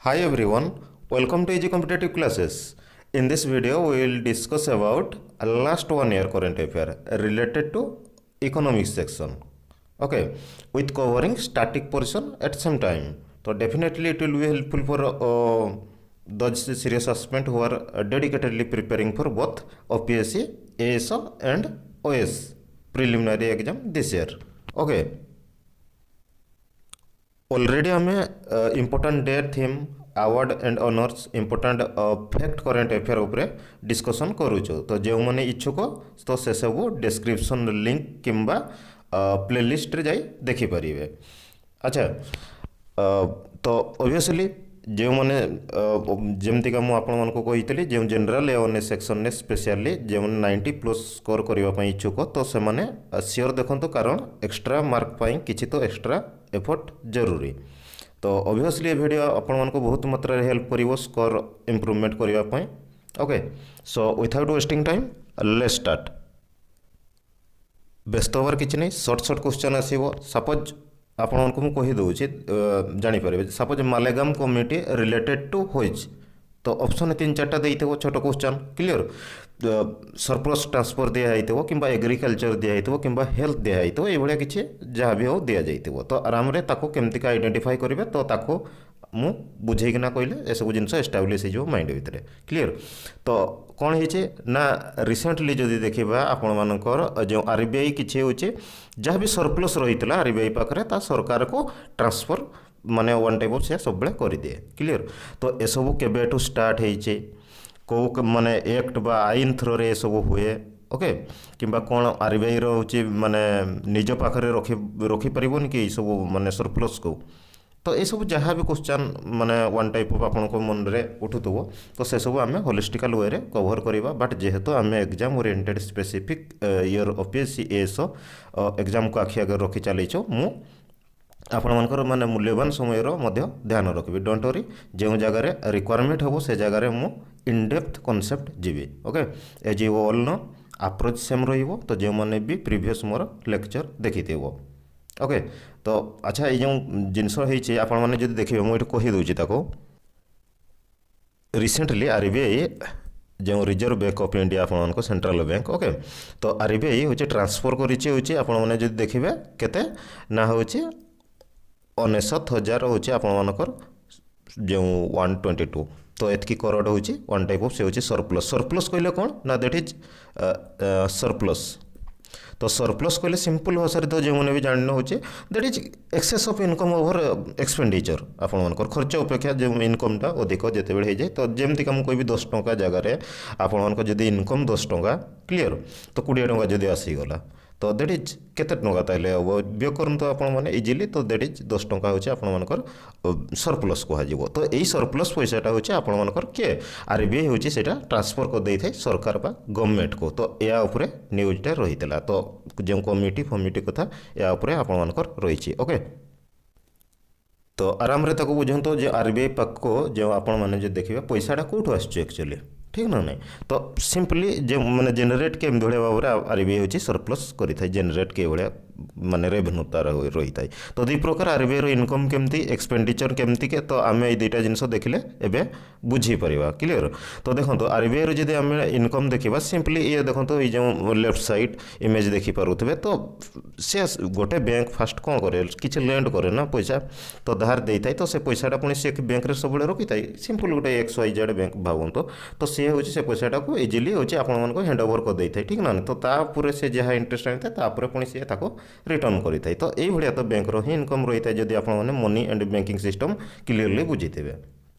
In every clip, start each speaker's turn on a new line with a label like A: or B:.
A: Hi everyone, welcome to Easy Competitive Classes. In this video, we will discuss about last 1 year current affair related to economics section. Okay, with covering static portion at same time. So definitely it will be helpful for those serious aspirants who are dedicatedly preparing for both OPSC, ASO and OS preliminary exam this year. Okay. Already आम important date theme award and honours important fact current affair उपरे discussion करूँ तो जो मैंने इच्छुक तो से सब डिस्क्रिप्शन लिंक किंबा प्लेलिस्ट रे जाई देखिपारे। अच्छा तो ऑब्वियसली जो मैंने जमती का मुझे कही जो जनरल अवेयरनेस सेक्शन ने स्पेशली जो 90+ स्कोर करने इच्छुक तो से मैंने सियोर देखो कारण एक्स्ट्रा मार्क किसी तो एक्स्ट्रा एफर्ट जरूरी। तो ऑब्वियसली ये वीडियो आपण को बहुत मात्रा रे हेल्प करिवो स्कोर इम्प्रूवमेंट करने। Okay so without wasting time let's start. व्यस्त हबार किसी नहीं सर्ट क्वेश्चन आसो। सपोज आपण को कही दूसरी जापर suppose Malegam committee related to which तो ऑप्शन 3-4टा देते छोट क्वेश्चन क्लियर सरप्लस ट्रांसफर दिखाई कि एग्रीकल्चर दिखाई कि हेल्थ दिखाई ये किसी जहाँ भी हो दि जाइए तो आराम केमती आइडेंटिफाई करेंगे तो ताको मु बुझेकिना कहले ए सब जिन एस्टाब्लीश हो माइंड भितर क्लियर। तो कौन है ना रिसेंटली जदि देखा आपण मानकर जो आरबीआई किसी हो जहाँ भी सरप्लस रही है आरबीआई पाखे सरकार को ट्रांसफर माने वन टाइप ऑफ से सब कर दिए क्लियर। तो ये सब केबेठू स्टार्ट होइछे कौ माने एक्ट बा आईन थ्रो रे सब हुए ओके किंबा कौन आरबीआई रोचे माने निज पाखरे रखी पारिबोनी कि सब माने सरप्लस को तो ये सब जहाँ भी क्वेश्चन माने वन टाइप ऑफ आपन को मन रे उठुथबो तो से सब आमे होलिस्टिकल वे रे कवर करिबा। बट जेहेतु आमे exam oriented specific year OPSC ASO exam को आखि आगे रखी चलीछो मु आपण मानकर माने मूल्यवान समय ध्यान रखी। डोंट वरी जो जगह रिक्वायरमेंट हम से जगह मु इनडेप्थ कॉन्सेप्ट जीवी okay as you all know approach same रहिबो तो जो माने भी प्रीवियस मोर लेक्चर देखिथिबो ओके। तो अच्छा ये जो जिनस होइछि आपण माने जदि देखिबे मु एठी कहि दोछि ताको रिसेंटली आरबीआई जो रिजर्व बैंक ऑफ इंडिया आपण को सेंट्रल बैंक ओके तो आरबीआई होछि ट्रांसफर करिछि होछि आपण माने जदि देखिबे केते ना होछि 69,000 होछि आपण मानकर जो 122 तो एतकी करोड़ होछि वन टाइप ऑफ से होछि सरप्लस। सरप्लस कहले कौन ना दैट इज सरप्लस। तो सरप्लस कहले सिंपल भाषा तो जो मैंने भी जानना होचे that is excess of income over expenditure आपण मानकर खर्च अपेक्षा जो इनकमटा अधिक जिते बेले हो जाए तो जमती का मुझे 10 टंका जगार आपण मानकर जदि इनकम 10 टंका क्लियर तो 20 टंका जदि आसीगला तो दैट इज केते टंका ताइले व्यय करंतु आपण माने इजिली तो दैट इज 10 टंका होचे आपण मानकर सरप्लस कहा जीवो। तो एई सरप्लस पैसाटा होचे आपण मानकर के आरबीआई होचे सेटा ट्रांसफर कर देइ थाई सरकार बा गवर्नमेंट को। तो या ऊपर न्यूज़टा रहितला तो जो कमिटी कथा या ऊपर आपण मानकर रहिछि ओके। तो आराम रे ताको बुझंतो जे आरबीआई पाक को जो आपण माने जे देखिबा पैसाटा कोठो आछे एक्चुअली ठीक ना नहीं तो सिंपली जो मैंने जेनेट के भाव में आरबीआई होची सरप्लस करें जेनेट के भाया माने रेवेन्यू तार रही था। तो दुई प्रकार आरबीआई इनकम केमती एक्सपेंडिचर केमती के तो आम ये दुईटा जिनस देखिले एबे बुझी परिबा क्लियर। तो देखो आरबीआई जदि आम इनकम देखा सिंपली ये देखो ये जो लेफ्ट साइड इमेज देखी पारुथे तो से गोटे बैंक फास्ट कौन करे किसी लैंड करे ना पैसा तो धार दे था तो से पैसाटा पुणी से बैंक रे सब रखी था सिंपल गोटे XYZ बैंक भावत तो सी हूँ से पैसाटा को इजिली हूँ आप हैंड ओवर कर देता है ठीक ना तो तापर से जहाँ इंटरेस्ट आनी था पुणी सी रिटर्न करें। तो ये तो बैंक ही इनकम रही है जदि आपने money and banking system clearly बुझी थे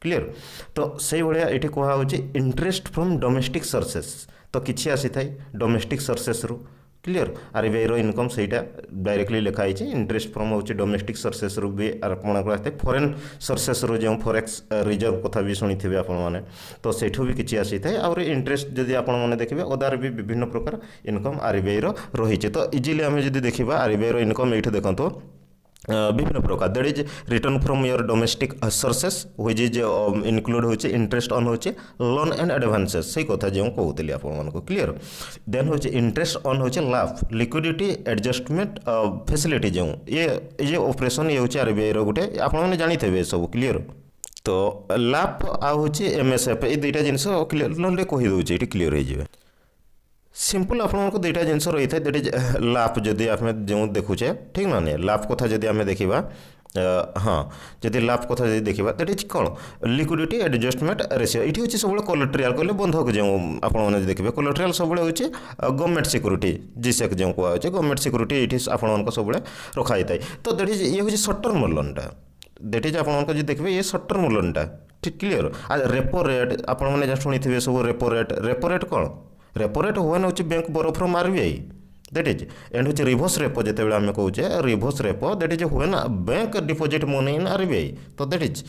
A: क्लियर। तो से भाया ये कहुच्छे इंटरेस्ट फ्रॉम डोमेस्टिक सोर्सेस तो किसी आसी था डोमेस्टिक सोर्सेस रु क्लियर आरबीआई रो इनकम सेटा डायरेक्टली लिखाई इंटरेस्ट फ्रॉम होची डोमेस्टिक सोर्सेस रु भी आपन फॉरेन सोर्सेस रो जो फॉरेक्स रिजर्व कथा भी सुनी थे आपण माने तो सेठू भी किसी आसी थाए और इंटरेस्ट जदि आपण माने देखिबे अदार भी विभिन्न प्रकार इनकम आरबीआई रो रही है। तो इजिली आम जदि देखिबा आरबीआई रो इनकम ये देखो विभिन्न प्रकार that is return from your domestic sources which is include होचे इंटरेस्ट ऑन होचे लोन एंड एडवांसेस सही कथा जो कहूली आपको क्लियर। देन होचे इंटरेस्ट ऑन होचे लाभ लिक्विडिटी एडजस्टमेंट फैसिलिटी जो ये ऑपरेशन ये होचे आरबीआई रो गोटे आपने जानी थे सब क्लियर तो लाप आउ हूँ एमएसएफ ये दुईटा जिनस क्लीयर ना कहीदे ये क्लीयर हो सिंपल आपको दुईटा जिनस रही है दैट इज लाप जदि आम जो देखुचे ठीक ना नहीं लाप कथा जदि आम देखा हाँ जदि लाभ कथा जदि देखा दैट इज कौन लिक्विडिटी एडजस्टमेंट रेशियो ये हूँ सब कोलेट्रियल कहले बंधक जो आपने देखिए कोलेट्रियल सब गवर्नमेंट सिक्यूरीटी जीसेक जो कहुए गवर्नमेंट सिक्यूरीटी ये आप सब रखाई था तो दैट इज ये हूँ सर्ट टर्म लोनटा दैट इज आप देखिए ये सर्ट टर्म लोनटा ठीक क्लीयर रेपो रेट आपने शुणी सब रेपो रेट कौन रेपो रेट हुए हूँ bank borrow from RBI that is and हूँ रिभर्स रेपो जिते आम कहे रिभर्स रेपो दैट इज हुए ना bank deposit money in RBI तो दैट इज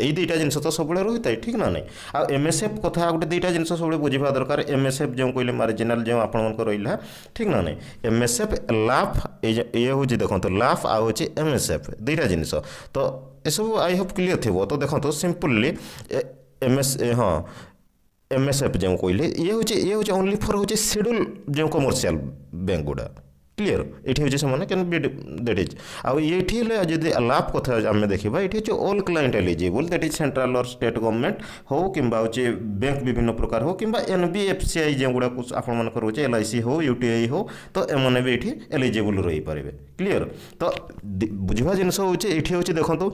A: यही दुईटा जिन तो सब रही है ठीक ना नहीं आ एमएसएफ कथा गोटे दुईटा जिन सब बुझा दरकार एमएसएफ जो कहले मार्जिनाल जो आप रहा ठीक ना नहीं एमएसएफ लाफ ये हूँ देखो लाफ आ हूँ एमएसएफ दुईटा जिन तो ये सब आई होप क्लीयर थी तो देखो सिंपली हाँ एमएसएफ जो कहले ये हूँ ओनली फॉर हूँ शेड्यूल जो कमर्शियल बैंक गुड़ा क्लीयर ये हूँ से कैन बी दैट इज आउ ये जब लाभ कथा आम देखा ये हूँ all client eligible that is central और स्टेट गवर्नमेंट हो कि बैंक विभिन्न प्रकार हो कि एनबीएफसीआई जो गुड़ाक आपर रोचे एलआईसी हो यूटीआई हो तो एमने भी ये एलिजिबल रही पारे क्लीयर तो बुझा जिनस हूँ ये देखो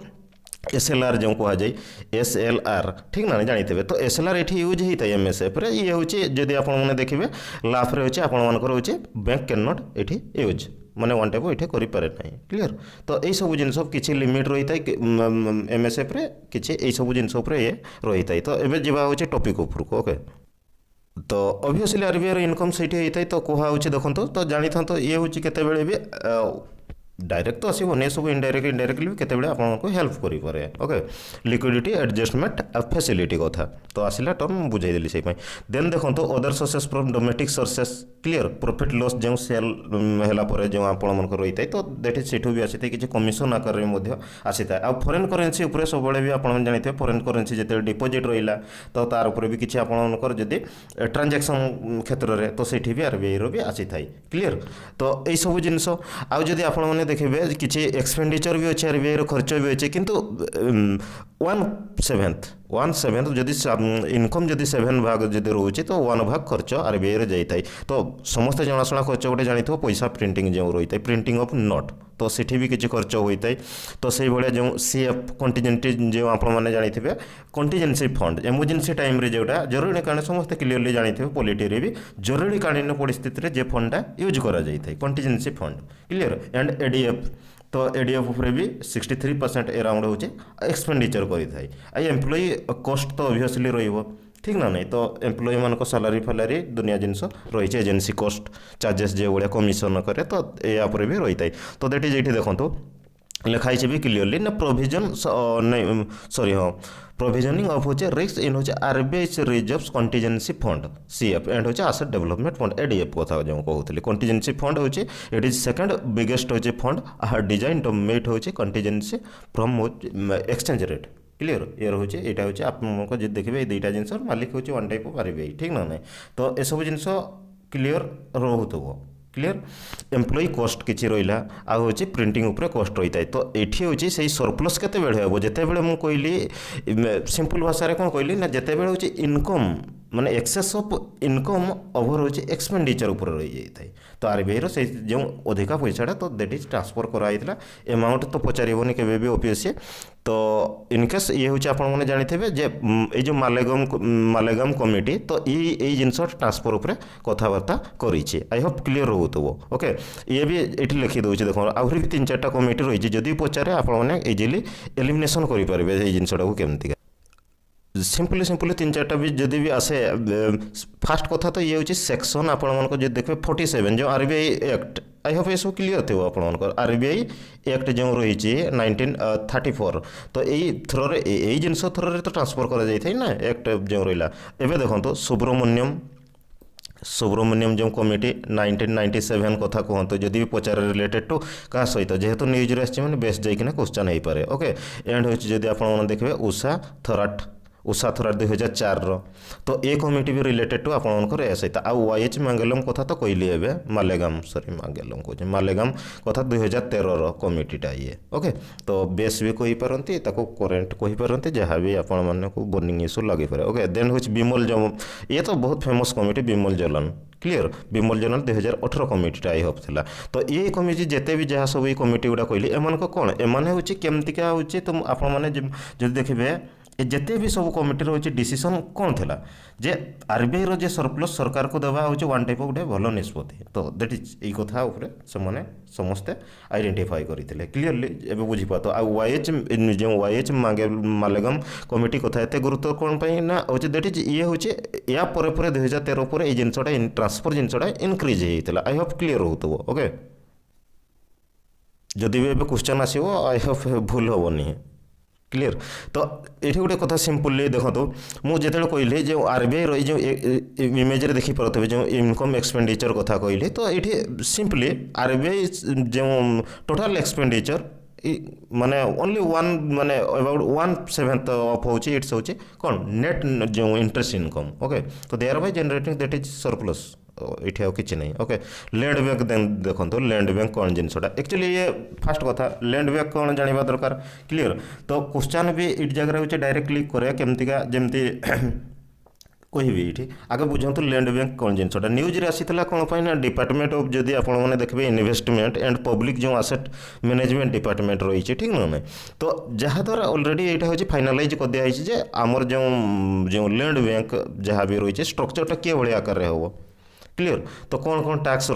A: एसएलआर जो कहुए एसएलआर ठीक ना जानते तो एसएलआर ये यूज होता है एमएसएफ रे ये हूँ जदि आपने देखिए लाफ रे हूँ बैंक कैन नॉट ये यूज माने वन टाइप ये करें ना क्लीयर तो यही सब जिन किसी लिमिट रही है एमएसएफ रे किसी सब जिन ये रही है तो ये जा टॉपिक उपरक ओके तो ऑब्वियसली आरबीआई इनकम से होता है तो कहुए देखो तो जानी था ये हूँ केते भी डायरेक्ट तो आसो नहीं सब इनडायरेक्टली भी केते आपको हेल्प करें ओके लिक्विडिटी एडजस्टमेंट फैसिलिटी कथा तो आसला टर्म बुझाईदेली से देन देखो तो other sources from domestic sources clear profit loss जो सेल है जो आप रही है तो दैट इज सेठू भी आसी था कि कमिशन आकार में आसी था आ फॉरेन करेन्सी उपर सब भी आप जानते हैं फॉरेन करेन्सी जिते डिपोजिट रहा तो तार उपर भी किसी आपंकर जदि ट्रांजैक्शन क्षेत्र में तो सेठी भी आरबीआई रो भी आसी था क्लीयर तो यही सब जिनस आदि आप देखिए किसी एक्सपेंडिचर भी अच्छे आरबीआई खर्च भी अच्छे किंतु 1/7 जदि इनकम जदि 7 भाग जदि रोचे तो 1 भाग खर्च आरबीआई रे जाई तो समस्त जनाशुना खर्च गोटे जानी पैसा प्रिंटिंग जो रही है प्रिंटिंग ऑफ नोट तो सेठी भी किसी खर्च होता है तो से भाया जो सीएफ कंटीजेंसी जो आपने जानते कंटीजेंसी फंड इमरजेंसी टाइम रे जोटा जरूरी कारण समस्त क्लीयरली जानते पॉलिटी रे भी जरूरी कालीन परिस्थिति जे फंडा यूज करा contingency fund clear and ADF तो एडीएफ उपर भी 63% अराउंड हो एक्सपेंडिचर करें एम्प्लॉई कॉस्ट तो ऑब्वियसली रही ठीक ना नहीं तो एम्प्लॉई मान सालारी फालारी दुनिया जिनस रही एजेंसी कॉस्ट चार्जेस जो भाया कमिशन करे तो या भी रही है तो दैट इज ये देखो लिखाई भी क्लीयरली ना प्रोविजन नहीं सॉरी हाँ प्रोविजनिंग ऑफ होचे रिस्क इन होचे RBI reserves contingency fund CF and होचे एसेट डेवलपमेंट फंड एडीएफ कथा जो कहूली कंटीजेंसी फंड होचे इट इज सेकंड बिगेस्ट होचे fund are designed to meet होचे contingency from exchange rate clear ये रोचे यहाँ हूँ आपको जो देखिए ये दुईटा जिन मालिक हूँ वन टाइप ऑफ आरबीआई ठीक ना नहीं तो यह सब जिन क्लीयर रोथो क्लीयर एम्प्लॉई कॉस्ट किसी रहा आ हूँ प्रिंटिंग उपर कॉस्ट रही है तो ये हूँ से सरप्लस केते हम जिते मुझे कहली सिंपल भाषा कौन कहली ना जिते हूँ इनकम माने एक्सेस ऑफ इनकम ओवर हो एक्सपेंडिचर उपर रही जाए तो आरबीआई रो से जो अधिका पैसाटा तो दैट इज ट्रांसफर कराइला अमाउंट तो पचारबनी के भी ओपीएससी तो इनकेस ये हूँ आपने जानते जे ये मालेगाम कमिटी तो ये जिनस ट्रांसफर उपर कथबार्ता करी आई होप क्लीयर रोथो ओके ये भी ये लिखी दूसरे देखो आहरी भी 3-4टा कमिटी रही जदि पचारे आपने इजिली एलिमिनेशन करेंगे ये जिनटा को केमती सिंपली 3-4टा भी जदि भी आसे फास्ट कथा तो ये हूँ सेक्शन आपको जो देखिए 47 जो आरबीआई एक्ट आई होप ये सब क्लीयर थे आपंकर आरबीआई एक्ट जो रही 1934 तो यही थ्रोरे यही जिनस थ्रोरे तो ट्रांसफर कर ना एक्ट जो रहा एवं देखो सुब्रमण्यम जो कमिटी 1997 कथा कहतु जदि भी पचार रिलेटेड टू क्या सहित जेहेतु न्यूज आसने बेस्ट जाइए क्वेश्चन हो पारे ओके एंड हूँ जब आप देखिए उषा थराट उषा थोरार 2004 तो ए कमिटी भी रिलेटेड टू आपणकर ए सहित आउ वाई एच मांगेलम कथा तो कहली एवं मालेगाम सॉरी मांगेलम कहे मालेगाम कथा 2013 कमिटीटा ये ओके तो बेस भी कहींपारती करेन्ट कहींपारती जहाँ भी आपण मानक बर्निंग इश्यू लगे पारे ओके देन हूँ विमल ये तो बहुत फेमस कमिटी विमल जलन क्लीयर विमल जलन 2018 कमिटीटा आई होप थिला तो ये कमिटी जिते भी जहाँ सब ये कमिटी गुड़ा कहली एमान कौन एमान हूँ केमतिका हूँ तुम आपण मैंने जो देखिए जिते भी सब कमिटी हूँ डिसीजन कौन थिला जे आरबीआई रो जे सरप्लस सरकार को देवा हूँ वन टाइप गोटे भल निष्पत्ति तो दैट इज यही कथा उपरे से समस्ते आइडेंटिफाई करते क्लीयरली एवं बुझीपा तो वाईएच जो वाईएच मालेगाम कमिटी कथा एत गुरुत्व कौन पाई ना हूँ दैट इज ये हूँ या 2013 पर ये जिनसा ट्रांसफर जिनसा इनक्रिज होता आई होप क्लीयर हो ओके जदि भी एवं क्वेश्चन आसो आई होप भूल हेनी क्लीयर तो ये गोटे कथा सिंपली देखो मुझे कहली जो आरबीआई रही जो इमेज देखिपे जो इनकम एक्सपेंडिचर कथा कहली तो ये सिंपली आरबीआई जो टोटाल एक्सपेंडिचर माने ओनली वन माने अबाउट 1/7 ऑफ हो इट्स हो कौन नेट जो इंटरेस्ट इनकम ओके तो thereby generating that is surplus ये किसी नहीं ओके लैंड बैंक देखो लैंड बैंक कौन जिनसा एक्चुअली ये फास्ट कथा लैंड बैंक कौन जानवा दरकार क्लीयर तो क्वेश्चन भी ये जगह हूँ डायरेक्टली करे केमतिका जमती कहबी ये आगे बुझातु लैंड बैंक कौन जिनसा न्यूज आसीला कौन पाई ना डिपार्टमेंट ऑफ जदि आप देखिए इन्वेस्टमेंट एंड पब्लिक जो आसेट मैनेजमेंट डिपार्टमेंट रही है ठीक ना तो जहाद्वारा ऑलरेडी यहाँ हूँ फाइनालाइज कर दिखाई जे आमर जो लैंड बैंक जहाँ भी रही है स्ट्रक्चरटा किए भाई आकार में हम क्लीयर तो कौन टैक्स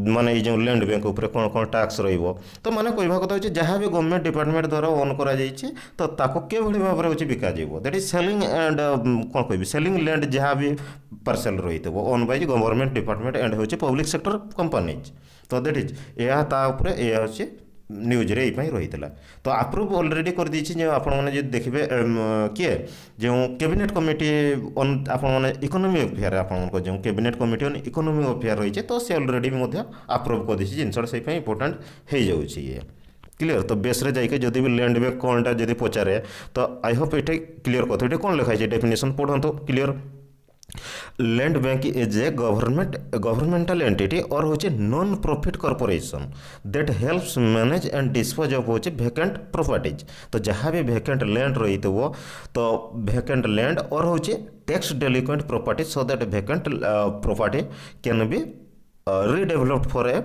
A: माने ये जो लैंड बैंक उपर कौन टैक्स तो माने कहवा कथा होची जहाँ भी गवर्नमेंट डिपार्टमेंट द्वारा ओन करा जाइए तो ताको के भली भाव में बिका जाइबो दैट इज सेलिंग एंड कौन कहबी सेलिंग लैंड जहाँ भी पार्सल रही own by government department and होची पब्लिक सेक्टर कंपनीज तो दैट इज यह हूँ न्यूज रे रही तो अप्रूव ऑलरेडी कर दी जो आपने देखिए किए जो कैबिनेट कमिटी ऑन आपने इकोनॉमी अफेयर आपको जो cabinet committee on economy affair रही है तो सी ऑलरेडी अप्रूव कर दी जिनसा से इंपोर्टाट हो जाए ये क्लीयर तो बेस रे जाइए जदि भी लैंड बैंक कौनटा जब पचारे तो आई होप ये क्लीयर कथा ये कौन लिखाई डेफिनेशन पढ़ो clear land bank is a governmental entity और होचे non profit corporation that helps manage and dispose of होचे वैकेंट प्रॉपर्टीज तो जहाँ भी वैकेंट लैंड रही तो वैकेंट लैंड और होचे tax delinquent property so that vacant property can be redeveloped for a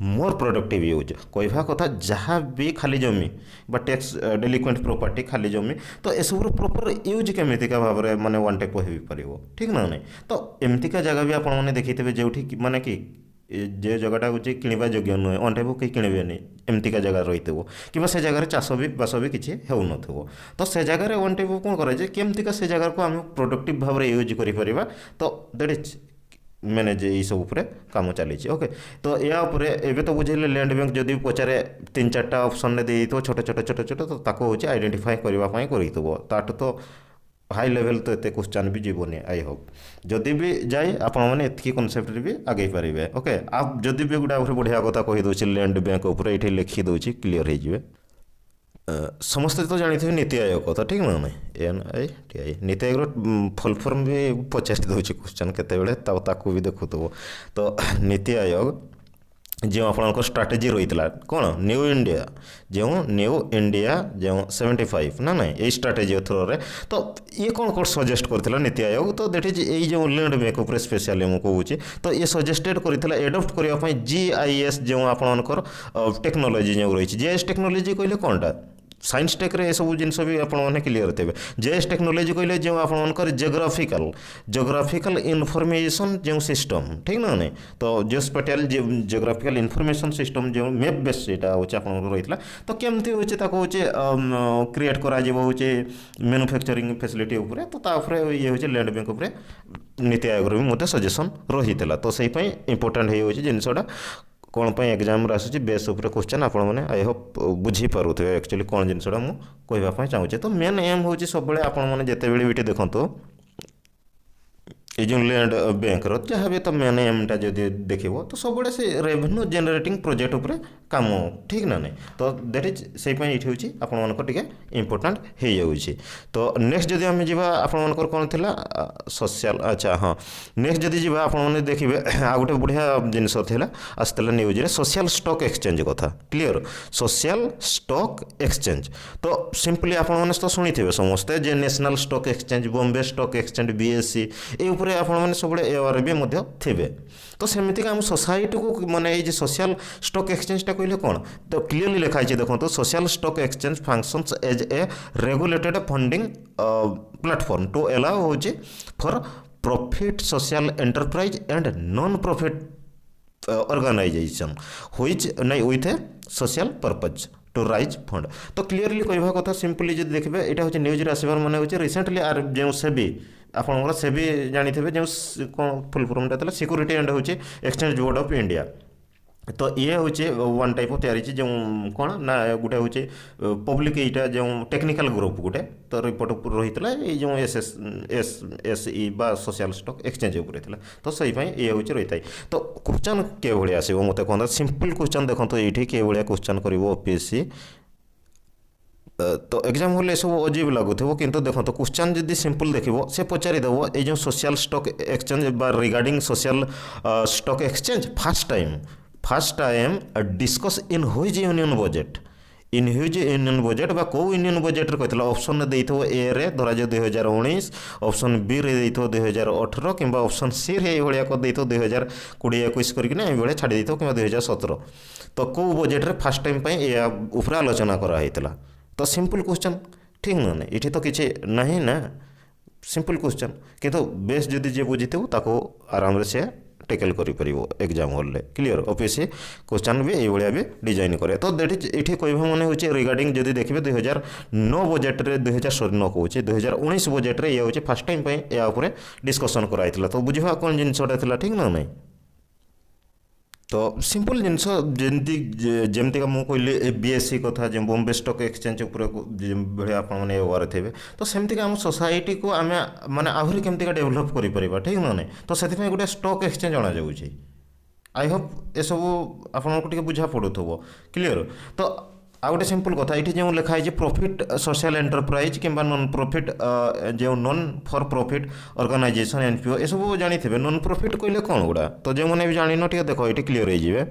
A: more productive use कहवा कथा जहाँ भी खाली जमी टैक्स डेलिक्वेंट प्रॉपर्टी खाली जमी तो एसबूर प्रॉपर यूज केमितिका भाव में माने वन टाइप हो पार ठीक ना नहीं तो एमतिका जगह भी आपने देखिए जो माने कि जे जगहटा हूँ किणवा योग्य नुहे अन टाइप कहीं किणवे एमतिका जगह रही कि से जगह चाष भी बास भी किसी हो तो से जगह वन टाइप कौन कराए केमतिका से जगह को आम प्रोडक्टिव भाव में यूज कर तो दैट इज मैनेज ये सब उपरे काम चली ओके तो या एवं तो बुझे लैंड बैंक जदि पचारे 3-4 ऑप्शन ने दे तो छोट छोट छोट छोट तो ताको हूँ आइडेंटिफाई करने कर तो हाई लेवल तो ये क्वेश्चन भी जीवनी आई होप जदि भी जाए आपने एति कनसेप्ट भी आगे पारे ओके आप जदि भी गोटे बढ़िया कथा कहीदे लैंड बैंक उपर ये लिखिदे क्लीयर हो समस्ते तो जानी नीति आयोग कथा ठीक ना नहीं NITI NITI Aayog full form भी पचारि दूसरी क्वेश्चन केतबेले भी देखु तो नीति आयोग जो आपंकर स्ट्राटेजी रही है कौन न्यू इंडिया जो 75 ना नहीं यही स्ट्राटेजी थ्रो रे तो ये कौन सजेस्ट करथिला नीति आयोग तो दैट इज ये जो लैंड बैंक उपर स्पेशली मुझे कहूँ तो ये सजेस्टेड करथिला एडप्ट करने GIS जो आपंकर टेक्नोलोजी जो रही GIS टेक्नोलोजी कहले कौनटा साइंस टेक रे सब जिन भी आपने क्लीयर थे जेएस टेक्नोलोजी कहले जो आपंकर जोग्राफिकल इनफॉरमेशन जो सिस्टम ठीक ना नहीं तो जो स्पेटियल जोग्राफिकल इनफॉरमेशन सिस्टम जो मैप बेस यहाँ हूँ आप रही तो केमती हूँ क्रिएट करा मैन्युफैक्चरिंग फैसिलिटी उपरे तो ये हूँ लैंड बैंक उपरे नीति आयोग भी मत सजेसन रही तो से इंपोर्टाट हो जिनसा कौन पर एग्जाम आसूँ बेस उपर क्वेश्चन आपने आई होप बुझीपे एक्चुअली कौन जिनसा मुझे चाहूँगी तो मेन एम हूँ सब आपने जिते भी देखो ये जो लैंड बैंक जहाँ भी तुम मैंने एमटा जो देखिए तो सब से रेवेन्यू जेनेटिंग प्रोजेक्ट उपर काम ठीक ना नहीं तो दैट इज से ये हूँ आपंकर इम्पोर्टाट हो जाऊँगी तो नेक्स्ट जदि आम जा आपर कौन थी सोशल अच्छा हाँ नेक्स्ट जदि जा आपने देखिए आ गोटे बढ़िया जिनस आसला न्यूज सोशल स्टॉक एक्सचेंज कथा क्लीयर सोशल स्टॉक एक्सचेंज तो सिंपली आपने तो शुणी थे समस्ते जे national stock exchange Bombay stock exchange BSC ये आपने सब एवार भी थे तो सेमती आम सोसाइटी को माने ये सोशल स्टॉक एक्सचेंजटा कहले कौन तो क्लीयरली लिखाई देखो तो social stock exchange functions as a regulated funding platform to allow हो for profit social enterprise and non profit organisation which नहीं with a social purpose to raise fund तो क्लीयरली कहवा कथा सिंपली जो देखिए यहाँ हूँ न्यूज आसबार मन हो रिसेंटली आर जो सेबी आपंकर सेबी जानी जो कौन फुल फॉर्मटा था सिक्योरिटी एंड हूँ एक्सचेंज बोर्ड ऑफ इंडिया तो ये हूँ वन टाइप ऑफ तैयारी जो कौन ना गोटे हूँ पब्लिक यहाँ जो टेक्निकल ग्रुप गोटे तो रिपोर्ट रही है ये जो एस ई बा सोशल स्टॉक एक्सचेंज उपर तो सही ये हूँ रही है तो क्वेश्चन के भाई आसो मत कहता सिंपल क्वेश्चन देखो ये के भाया क्वेश्चन कर ओपीएससी तो एग्जाम हॉल सब अजीब लगुव किंतु देखो तो क्वेश्चन जब सिंपल देखो से पचारिदेव ये जो social stock exchange regarding social stock exchange first time discuss in which union budget in which union budget बा कौ यूनियन बजेट कहते ऑप्शन देइथो ए रे धरा जो 2019 ऑप्शन बी रे देइथो 2018 कि ऑप्शन सी रे ये भाया कर देइथो 2020-21 करके ये भाया छाड़ी देइथो कि 2017 तो कौ बजेट रे फर्स्ट टाइम या ऊपर आलोचना कराइला तो सिंपल क्वेश्चन ठीक ना नहीं ये तो किसी नहीं ना सिंपल क्वेश्चन किंतु बेस जदि जे बुझी ताको आराम से टेकल कर एग्जाम हॉल रे क्लीयर ओपीएससी क्वेश्चन भी ये भाया भी डिजाइन करे तो दैट इज ये कहवा मन हो रिगार्डिंग जदि देखिए 2009 बजेट रे 2009 कहूँ 2019 बजेट रे ये हूँ फर्स्ट टाइम या ऊपर डिस्कसन कराइला तो बुझा कौन जिनसटा ठीक ना नहीं तो सिंपल जिनस जमती मुझे कहली बीएससी कथा जो बॉम्बे स्टॉक एक्सचेंज भाया आपने अवार थे तो सेमती आम सोसाइटी को आम माने आहरी केमती डेभलप कर ठीक ना नहीं तो से गोटे स्टॉक एक्सचेंज अणा जाऊँगी आई होप ये सब आपको बुझा पड़ुव क्लीयर तो आ गए सिंपल कथा ये जो लिखाई प्रॉफिट सोशल एंटरप्राइज कि नॉन प्रॉफिट जो non for profit organisation NPO ये सब जानी थे नॉन प्रॉफिट कहले कौन गुड़ा तो जो मैंने भी जान टे देख ये क्लीयर हो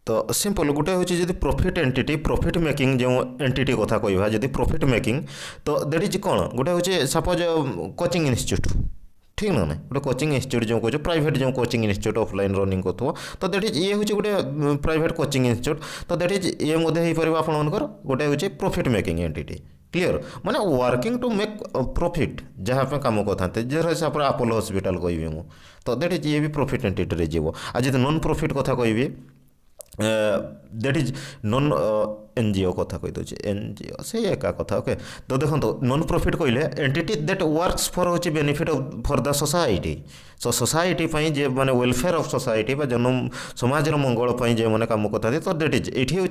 A: तो सिंपल गोटे हूँ जब प्रॉफिट एंटिटी प्रॉफिट मेकिंग जो एंटिटी कथा कहवा जब प्रॉफिट मेकिंग तो दैट इज कौन गोटे हूँ सपोज कोचिंग इंस्टीट्यूट ठीक ना ना गोटे कोचिंग इंस्टीट्यूट जो कह प्राइवेट जो कोचिंग इंस्टीट्यूट ऑफलाइन रनिंग कर तो दैट इज ये हूँ गोटे प्राइवेट कोचिंग इंस्टीट्यूट तो दैट इज ये हो पार गोटे हूँ प्रॉफिट मेकिंग एंटिटी क्लीयर माने वर्किंग टू मेक प्रॉफिट जहाँ पे काम करते जैसे आप अपोलो हॉस्पिटल कहि मुझे तो दैट इज ये भी प्रॉफिट एंटिटी रे जीवो आ जब नॉन प्रॉफिट कथा कहि दैट इज नॉन एनजीओ कथा कहीदे एनजीओ से एका कथा ओके तो देखो तो नॉन प्रॉफिट कहले एंटिटी दैट वर्क्स फॉर हूँ benefit for the society so society जे माने वेलफेयर ऑफ सोसाइटी जन समाज मंगल जो मैंने काम करते तो दैट इज ये हूँ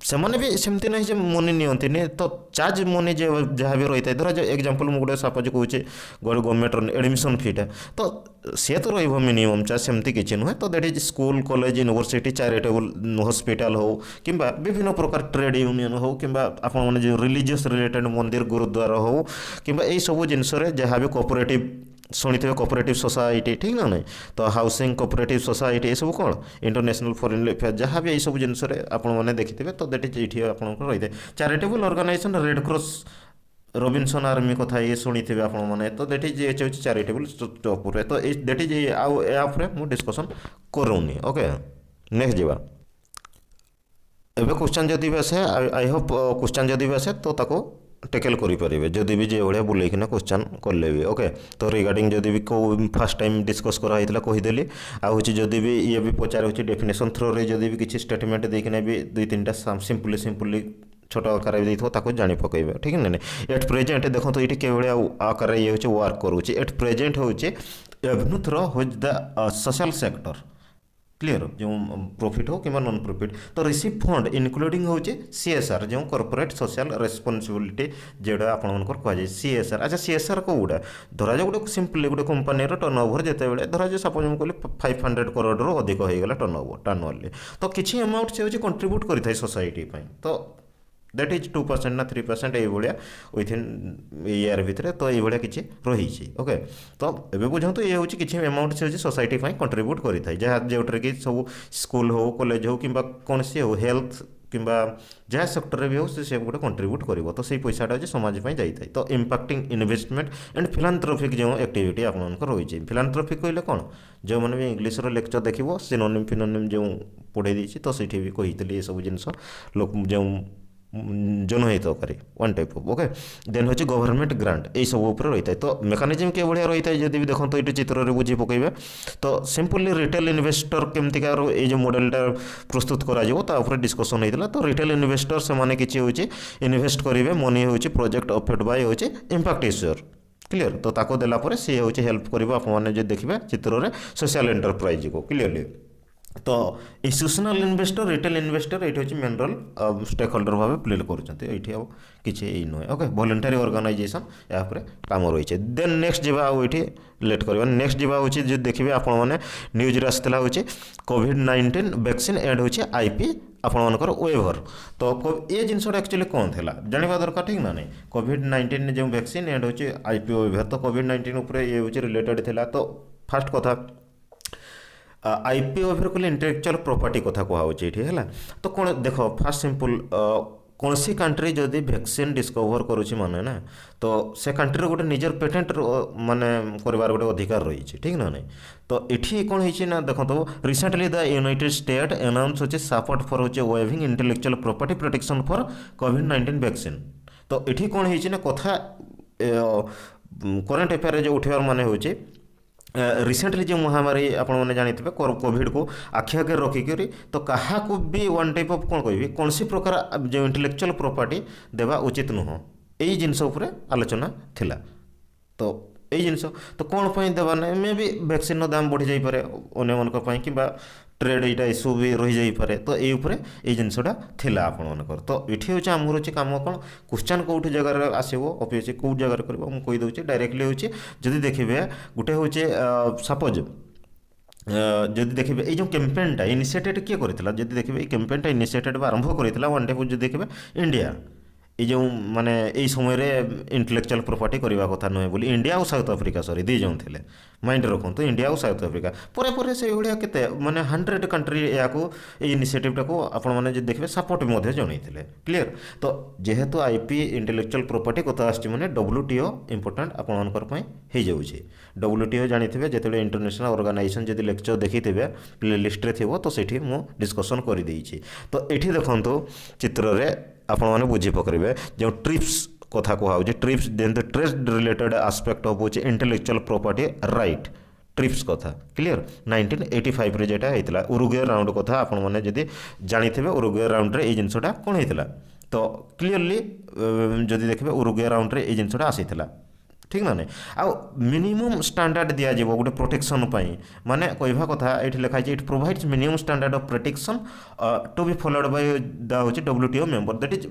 A: से मैंने भी सेमती ना जो मनी नि तो चार्ज मनी जो जहाँ भी रही है धर जो एग्जांपल मुझे गोटे सपोज कहूँ गोटे गवर्नमेंट एडमिशन फीटा तो सी तो मिनिमम चार्ज सेमती किसी नुहे तो that is school college university charitable hospital हो कि विभिन्न प्रकार ट्रेड यूनियन हो कि आपने जो रिलीजियस रिलेटेड मंदिर गुरुद्वार हो कि सब जिनस जहाँ भी कोऑपरेटिव शुणी थे कोऑपरेटिव सोसाइटी ठीक ना नहीं तो हाउसिंग कोऑपरेटिव सोसाइटी ये सब कौन इंटरनेशनल फॉरेन अफेयर जहाँ भी सब जिनस आपने देखिए तो दैट इज ये आप रही है charitable organisation Red Cross Robinson Army कथा ये शुणी थे आपने तो दैट इज ये चैरिटेबल स्टॉक तो दैट इज ये मुझे डिस्कसन करूनी ओके नेक्स्ट जावा एवं क्वेश्चन जदि भी आसे आई होप क्वेश्चन जदि भी आसे तो ताको टेकल करेंगे जदि भी जो भाया बुलेकिना क्वेश्चन कले भी ओके तो रिगार्डिंग जदि भी कौ फास्ट टाइम डिस्कस कराई कहीदेली आहूँ जदि भी ये भी पचार हो डेफिनेशन थ्रो रे जदि भी किसी स्टेटमेंट देखना भी 2-3टा सिंपली छोट आकार भी देखो जानी पकड़े ठीक है ना एट प्रेजेंट देखो तो ये भाया आकार ये हूँ वर्क करुँच एट प्रेजेंट हूँ avenue through whose the social sector clear जो प्रॉफिट हो कि नॉन प्रॉफिट तो रिसीव फंड इनक्लूडिंग हो सीएसआर जो कॉर्पोरेट सोशल रेस्पॉन्सिबिलिटी जेटा आपंकर कहुए सीएसआर अच्छा सीएसआर कौटा धरा जाए गोटे सिंपली गोटे कंपनी टर्नओवर जिते धरा जाए सपोज मुझे कहली 500 करोड़ अधिक होगा टर्नओवर टर्नओवरली तो किसी अमाउंट से कंट्रीब्यूट करें सोसाइटी तो दैट इज 2% ना 3% ये विथिन ईयर भितर तो ये किसी रही ओके तो ये बुझातु ये हूँ किसी अमाउंट से सोसाइटी कंट्रीब्यूट करें जहाँ जोटे कि सब स्कूल हो कॉलेज हो कि कौन सी हो हेल्थ कि जहाँ सेक्टर भी हो से गोटे कंट्रीब्यूट कर तो से पैसाटा हूँ समाज जाए तो इम्पैक्टिंग इन्वेस्टमेंट एंड फिलांथ्रोपिक जो एक्टिविटी आपंकर रही फिलांथ्रोपिक कहले कौन जो मैंने भी इंग्लीश लेक्चर देखो सिनोनिम फिनोनिम जो पढ़े दी तो सीठी भी कही ये सब जिनस लोक जो जनहितकारी one type of okay then हूँ गवर्नमेंट ग्रांट यही सब ऊपर रही है तो मेकानिजम के बढ़िया रही है जब भी देखो तो ये चित्र में बुझी पकेबे तो सिंपली रिटेल इन्वेस्टर केमतिका ये जो मॉडलटा प्रस्तुत करा डिस्कसन होता तो रिटेल इन्वेस्टर से माने किसी हूँ इन्वेस्ट करेंगे मनी हूँ प्रोजेक्ट अफेक्ट बाय हूँ इम्पैक्ट इश्यूर क्लीयर तो ताको देला परे सी हूँ हेल्प करेंगे आपने देखिए चित्र में सोशल एंटरप्राइज को क्लीयरली तो इंस्टीट्यूशनल इन्वेस्टर रिटेल इन्वेस्टर ये हूँ मेन रोल स्टेक होल्डर भाव प्ले कर किसी नुहे ओके वॉलंटरी ऑर्गेनाइजेशन यहाँ काम रही है देन नेक्स्ट जावा ये लेट करवा नेक्स्ट जावा हूँ जो देखिए आपने न्यूज आसाला हूँ कोविड-19 वैक्सीन एड हूँ आईपी आपणकर वेवर तो ये जिनसा एक्चुअली कौन था जानवा दरकार ठीक ना नहीं कोविड-19 जो वैक्सीन एड हूँ आईपी वेवर तो कोविड-19 उपर ये हूँ रिलेटेड था तो फास्ट कथा आईपी वेवर कहले इंटेलेक्चुअल प्रॉपर्टी कथा कहुचे है तो कौन देख फास्ट सिंपल कौन सी कंट्री जदि वैक्सीन डिस्कवर करुच्ची माने ना तो से कंट्री गोटे निजर पेटेंट माने करबार गोटे अधिकार रही ठीक ना नहीं तो ये कौन होती ना देखो तो recently the United State announce होचे सपोर्ट फॉर होचे waiving intellectual property protection for कोविड-19 वैक्सीन तो ये कौन होती ना कथा करेन्ट अफेयर जो उठार माने होचे रिसेंटली जो महामारी आपने जानते कोविड को आखि आगे रखिक तो क्या भी वन टाइप ऑफ कौन कह कौन सी प्रकार जो इंटेलेक्चुअल प्रॉपर्टी देवा उचित नुह यही जिनस आलोचना थिला तो यही जिनस तो कौन पर देवा ना मे भी वैक्सीन दाम बढ़ी जापे अन्य मानी कि ट्रेड यहाँ इश्यू भी रही जापे तो ये जिनसा थिला आपणकर तो ये हूँ आमर हूँ कम कौन क्वेश्चन कौट जगार आसो ऑफिस कौ जगार कर मुझे डायरेक्टली हूँ जदि देखिए गोटे हूँ सपोज जदि देखिए ये जो कैंपेनटा इनिशिएटेड किए करता जदि देखिए ये कैंपेनटा इनिशिएटेड आरंभ करता वन टाइप जो देखिए इंडिया ये जो माने यही समय इंटेलेक्चुअल प्रॉपर्टी करने कथा नुहे बोली इंडिया और साउथ आफ्रिका सॉरी दी जन थे माइंड रखु तो इंडिया और साउथ आफ्रिका पर से भाया के माने 100 कंट्री या इनिशिएटिव को आपण मैंने देखिए सपोर्ट भी जनते क्लीयर तो जेहेतु आईपी इंटेलेक्चुअल प्रॉपर्टी कथा आसने WTO इंपोर्टाट आपंकर हो जाऊँगी WTO जानी जो इंटरनेशनल ऑर्गेनाइजेशन जब लेक्चर देखी थे प्ले लिस्ट थी तो सेठी मु डिस्कसन कर देइछि तो ये देखो चित्र रे आपण मैंने बुझी पकड़े जो ट्रिप्स कथा कहुचे TRIPS then the trade related aspect of होचे इंटेलेक्चुअल प्रॉपर्टी राइट ट्रिप्स कथा क्लीयर 1985 रे जेटा होता उरुग्वे राउंड कथा आपण मैंने जदि जानी उरुग्वे राउंड रे ये जिनसटा कौन होता तो क्लीयरली जदि देखिए उरुग्वे राउंड रे ये जिनसटा आसीथिला ठीक ना नहीं आउ मिनिमम स्टैंडर्ड दिया जाव गोटे प्रोटेक्शन माने कहवा कथा ये लिखाई it provides minimum standard of protection to be followed by the होची WTO मेंबर दैट इज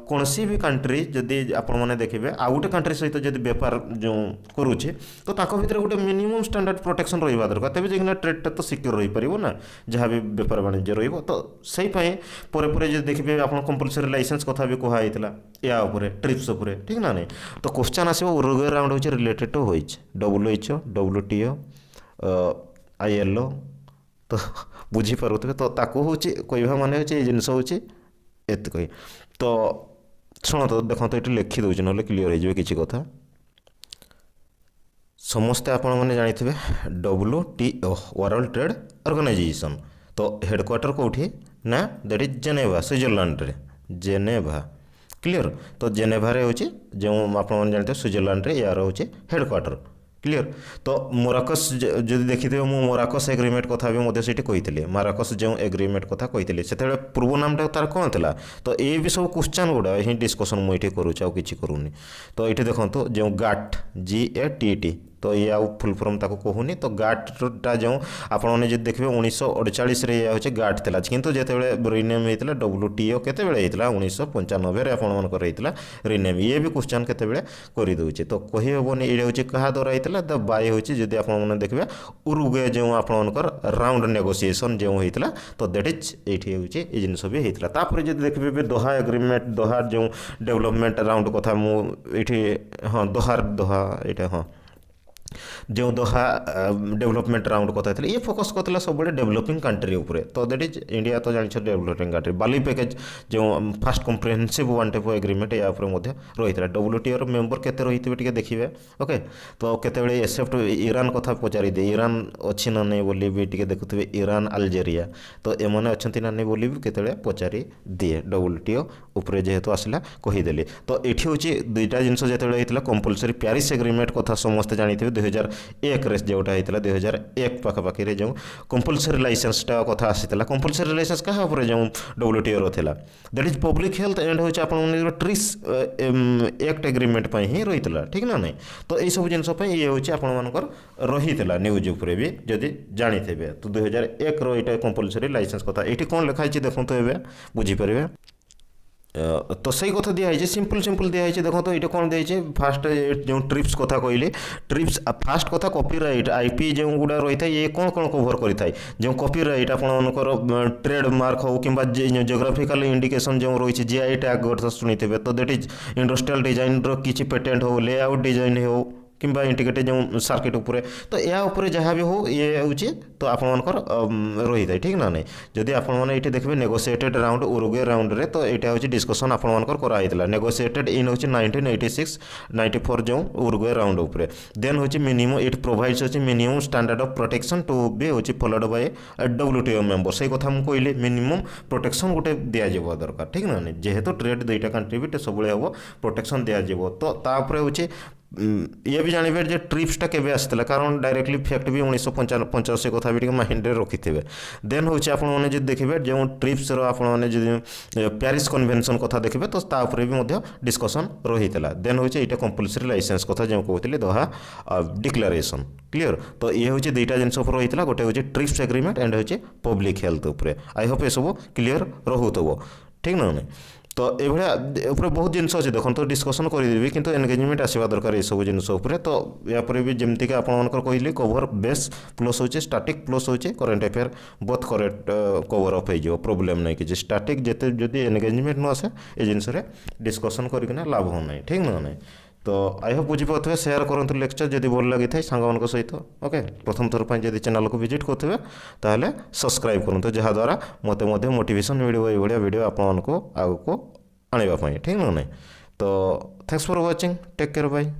A: कौन सी भी कंट्री जदि आपण माने देखिबे आ गोटे कंट्री सहित जदि व्यापार जो करूचे तो ताको भीतर गोटे मिनिमम स्टैंडर्ड प्रोटेक्शन रहिबा दरकार तबे जेना ट्रेड तो सिक्योर रही परिबो ना जहाँ भी व्यापार वाणिज्य रहिबो तो सही पई परे जो देखिबे आपण कंपलसरी लाइसेंस कथा भी कहा होइतला या ऊपर ट्रिप्स ऊपर ठीक ना नहीं तो क्वेश्चन आसीबो उरुग्वे राउंड होचे रिलेटेड टू होइच WHO WTO ILO तो बुझी पारुथे तो ताको होचे कहवा माने होचे ये जिनस होचे एत कही तो शुण तो देखो तो ये लिखि दूचे ना क्लीयर हो किसी कथा समस्ते आपण मैंने जानी WTO वर्ल्ड ट्रेड ऑर्गेनाइजेशन तो हेडक्वार्टर कौटी ना दैट इज जेनेवा स्विट्जरलैंड रे जेनेवा क्लीयर तो जेनेवा रे होची जो आप जानते स्विट्जरलैंड रे यार होची हेडक्वार्टर क्लीयर तो मोराकस जो देखी थे मु मोराकस एग्रीमेंट कथा भी मध्य सेठी कही माराकस जो एग्रीमेंट कथा कही से पूर्व नामटा तार कौन था तो ये भी सब क्वेश्चन गुड़ा ही डिस्कसन मुझे करुच्छे किसी करूनी तो ये देखो जो GATT तो ये आउ फुल फर्म ताको कहूनी तो गार्डटा जो आपने जो देखिए 1948 रे या होचे गार्ड थिला किंतु जेतेबेले रिनेम हेतिला WTO केतेबेले हेतिला 1995 रे आपण मनकर हेतिला रिनेम ये भी क्वेश्चन केतेबेले करि दउचे तो कहि हेबोनी एडे होचे कहा द्वारा हेतिला द बाय होचे जदि आपण माने देखबे उरुग्वे जो आपण मनकर राउंड नेगोशिएशन जो हेतिला तो दैट इज एठी होचे ए जिंस भी हेतिला तापर जदि देखबे दोहा एग्रीमेंट दोहा जो डेवलपमेंट राउंड कथा मु एठी हां दोहा एटा हां जो दोहा डेवलपमेंट राउंड कथा ये फोकस करता सब डेवलपिंग कंट्री उपरे तो दैट इज इंडिया तो जान डेवलपिंग कंट्री बाली पैकेज जो fast comprehensive one type agreement या रही है WTO मेंबर केते रही थे देखिए ओके तो केते एक्सेप्ट ईरान कथा पचारि दे ईरान अच्छी ना नहीं बोली भी टे देखुए ईरान अल्जेरिया तो एमने अच्छा ना नहीं बोली भी केते पचारि दिए WTO उपरे जेहेतु आसला कहीदेली तो ये हूँ दुईटा जिनस जो कंपलसरी प्यारिस एग्रीमेंट कथा समस्ते जानी 2001 रे जोटा होता 2001 पाखापाखि जो कंपलसरी लाइसेंसटा कथा आसाला कंपलसरी लाइसेंस क्या जो WTO था that is public health and हूँ आप ट्रिस एक्ट एग्रीमेंट ही रही है ठीक ना नहीं तो यही सब जिनस ये हूँ आपर रही है न्यूज उपरे भी जदि जानी थे तो 2001 रो कंपलसरी लाइसेंस कथा ये कौन लिखाई देखो तो ये बुझीपारे तो सही कथा दिखाई सिंपल दिखाई देखो तो ये कौन दिखाई फास्ट जो ट्रिप्स कथा कहली ट्रिप्स फास्ट कथा कॉपीराइट IP जो गुड़ा रही है ये कौन कवर करता है जो कॉपीराइट आपंकर ट्रेडमार्क हो कि जियोग्राफिकल इंडिकेशन जो रही GI टैग शुणी थे तो दैट इज इंडस्ट्रियल डिजाइन किसी पेटेंट हो लेआउट डिजाइन हो किंबा इंडिकेटेड जो सर्किट उपरे तो या उपरे जहाँ भी हो ये हूँ तो आपंकर रही है ठीक ना नहीं जदि आपने देखिए नेगोशिएटेड राउंड उरुग्वे राउंड रे तो यहाँ हूँ डिस्कसन आपंकर कराई नेगोशिएटेड इन हूँ 1986-94 जो उरुग्वे राउंड उपरे देन हूँ मिनिमम इट प्रोवाइड्स हूँ minimum standard of protection to be हूँ फॉलोड बाय WTO मेंबर से कथा मुझे कहली मिनिमम प्रोटेक्शन गोटे दिज्व दरकार ठीक ना नहीं जेहेतु ट्रेड दुईटा कंट्री भी सब हम प्रोटेक्शन दिज्व तो तापर हूँ ये भी जानवे जे ट्रिप्सटा केबे आसला कारण डायरेक्टली फैक्ट भी 1985 कथा भी माइंड रे रखी थे देन हूँ आपने देखिए जो ट्रिप्स आपने प्यारिस कन्वेंशन कथा देखिए तो तापर भी डिस्कसन रही है देन हूँ ये कंपलसरी लाइसेंस कथा जो कहते दोहा डिक्लेरेशन क्लियर तो ये हूँ दुईटा जिन रही है गोटे हूँ ट्रिप्स एग्रीमेंट एंड हूँ पब्लिक हेल्थ उपरे आई होप ये सब क्लीयर रोथब ठीक ना नहीं तो ये बहुत जिन अच्छे देखो तो डिस्कसन करदेवी कि एंगेजमेंट आसवा दरकार ये सब जिनस तो या भी जमीक आपंकर कहली कवर बेस प्लस हो स्टाटिक प्लस हो current affair both correct cover up हो प्रोब्लेम नहीं कि स्टाटिक जिते जदि एंगेजमेंट न आसे ये जिनस डिस्कसन करना लाभ होना ठीक ना नहीं तो आई होप बुझीपे सेयार करूँ लेक्चर जब भल लगी था सांग सहित ओके प्रथम थर पर जब चैनल को विजिट करेंगे ताहले सब्सक्राइब करूँ जहाँद्वारा मत मोटिवेशन वीडियो ये वीडियो आपको आगे को आने ठीक ना नहीं तो thanks for watching take care bye.